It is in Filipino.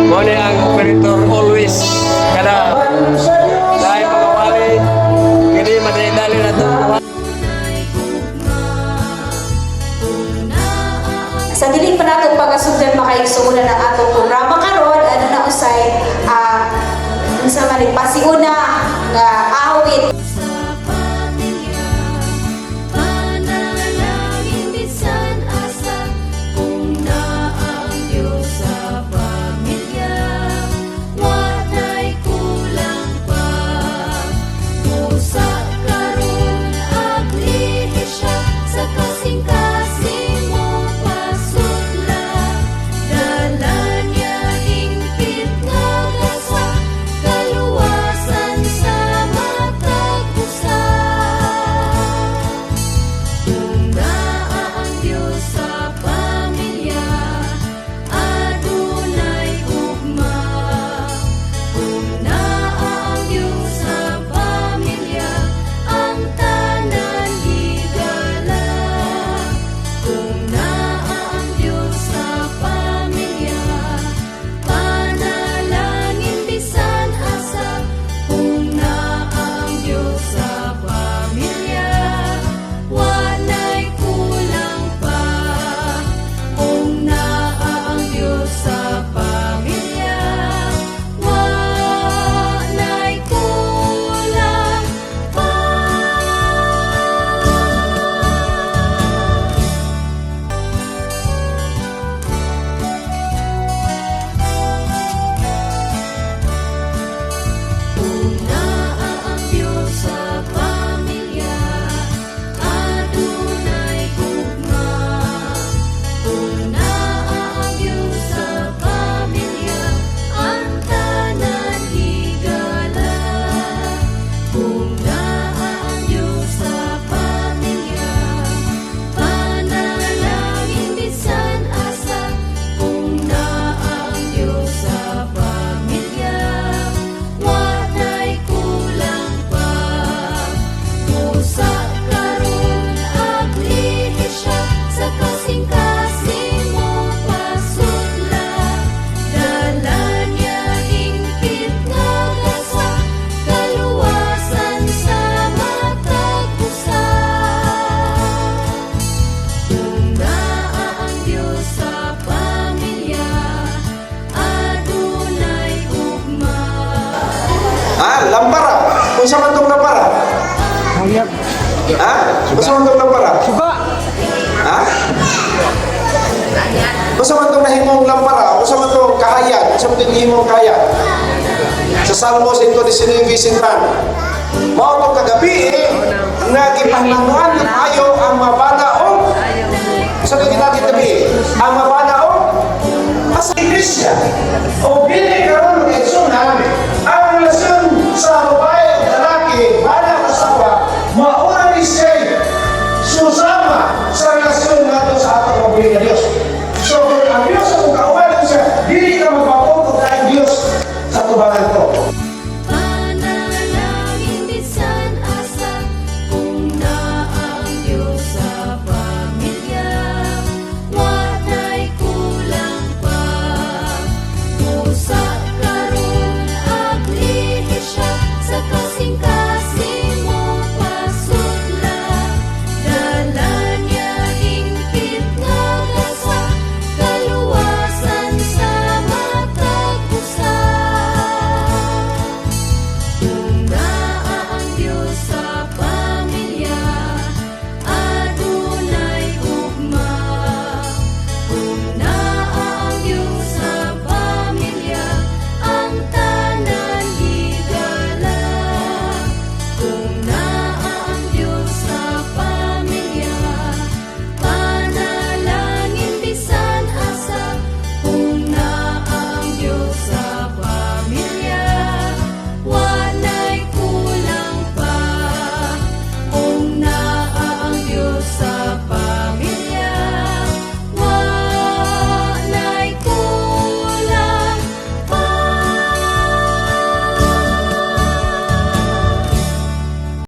Muna ang operator always kada dahil mga wali hindi madali na ito. Sa diling pa natin pagkasundan makaigsuunan ng atong programa karon ano na usay unsa man pasiuna nga awit. Lampara. Kung sa man itong lampara? Hayag. Ha? Kung sa man itong lampara? Suga. Ha? Kung sa man itong nahimong lampara? Kung sa man itong kahayag? Kung sa man itong nahimong kahayag? Sa Salmos ito di sinibisintan. Mao itong kagabi na ipahlanguan ng ayaw ang mabalaong. Sa kagin natin tabi, ang mabalaong asa iglesia o bili karon ng eksyon namin ang relasyon sa